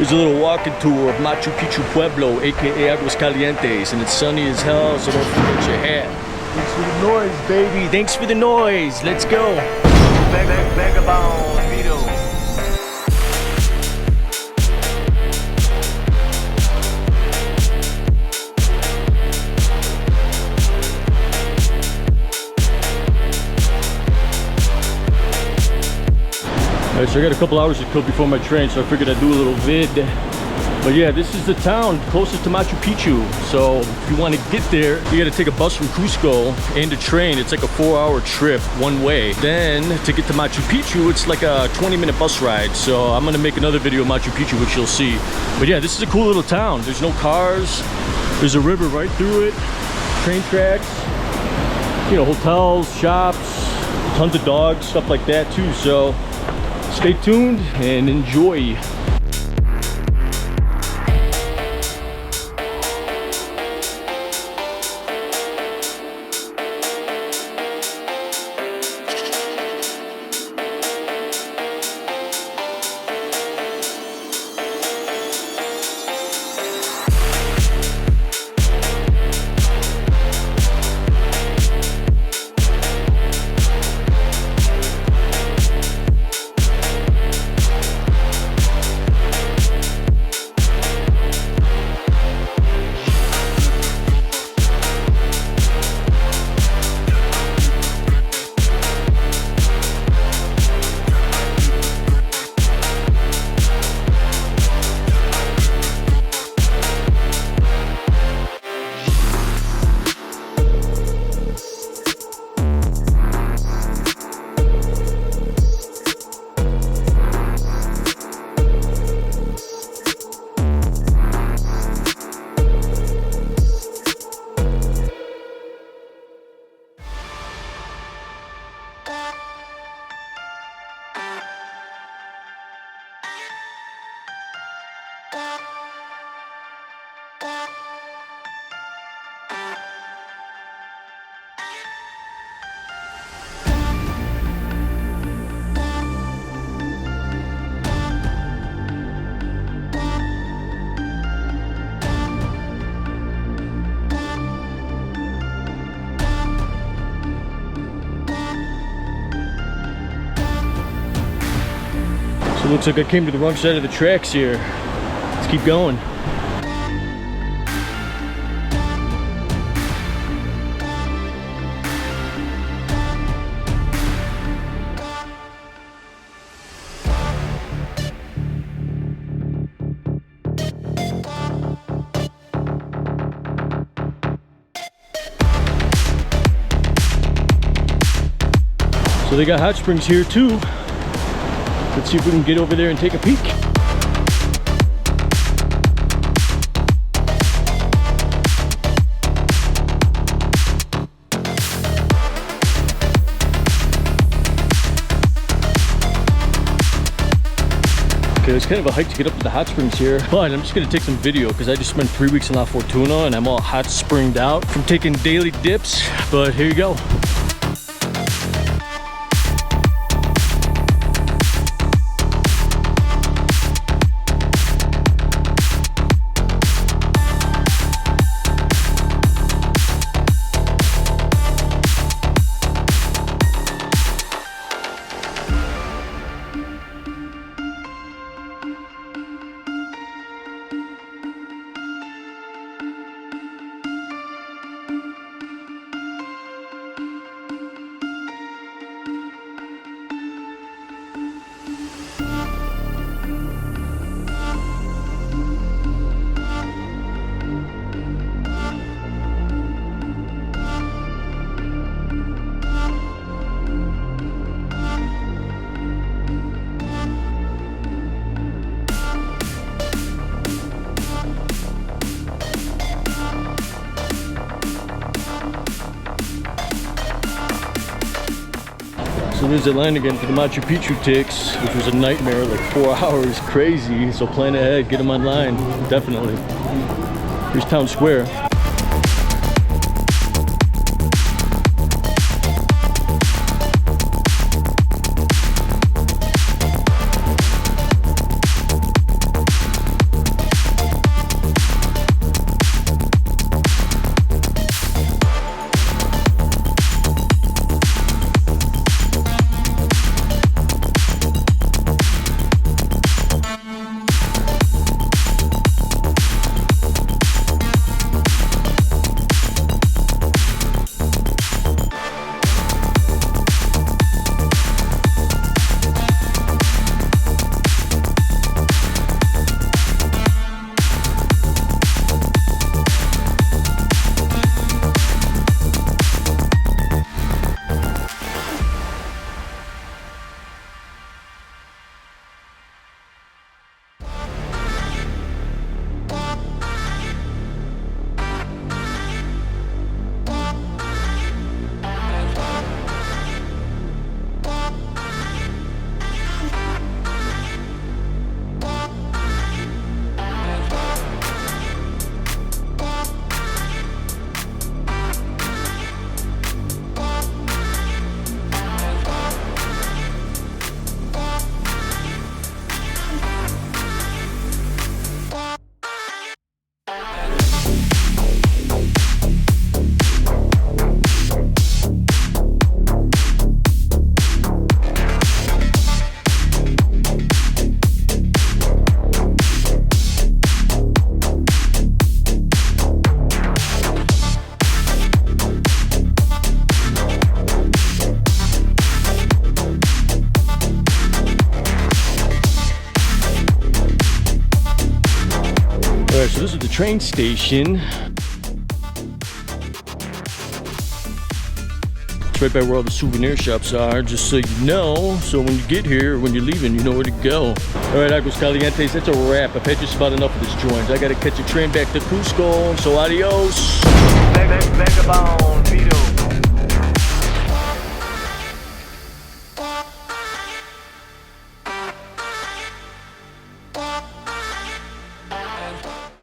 Here's a little walking tour of Machu Picchu Pueblo, aka Aguas Calientes, and it's sunny as hell, so don't forget your hat. Thanks for the noise, baby. Thanks for the noise. Let's go. VagaBondVito. Alright, so I got a couple hours to kill before my train, so I figured I'd do a little vid. But yeah, this is the town closest to Machu Picchu. So if you want to get there, you got to take a bus from Cusco and a train. It's like a 4-hour trip one way. Then to get to Machu Picchu, it's like a 20-minute bus ride. So I'm going to make another video of Machu Picchu, which you'll see. But yeah, this is a cool little town. There's no cars. There's a river right through it. Train tracks. You know, hotels, shops, tons of dogs, stuff like that too. So stay tuned and enjoy. So it looks like I came to the wrong side of the tracks here. Let's keep going. So they got hot springs here too. Let's see if we can get over there and take a peek. Okay, it's kind of a hike to get up to the hot springs here, but I'm just gonna take some video because I just spent 3 weeks in La Fortuna and I'm all hot springed out from taking daily dips, but here you go. So there's the line again for the Machu Picchu ticks, which was a nightmare, like 4 hours, crazy. So plan ahead, get them online, definitely. Here's Town Square. right, so this is the train station. It's right by where all the souvenir shops are, just so you know. So when you get here, when you're leaving, you know where to go. All right, Aguas Calientes, that's a wrap. I've had just about enough of this joint. I gotta catch a train back to Cusco, so adios. VagaBondVito.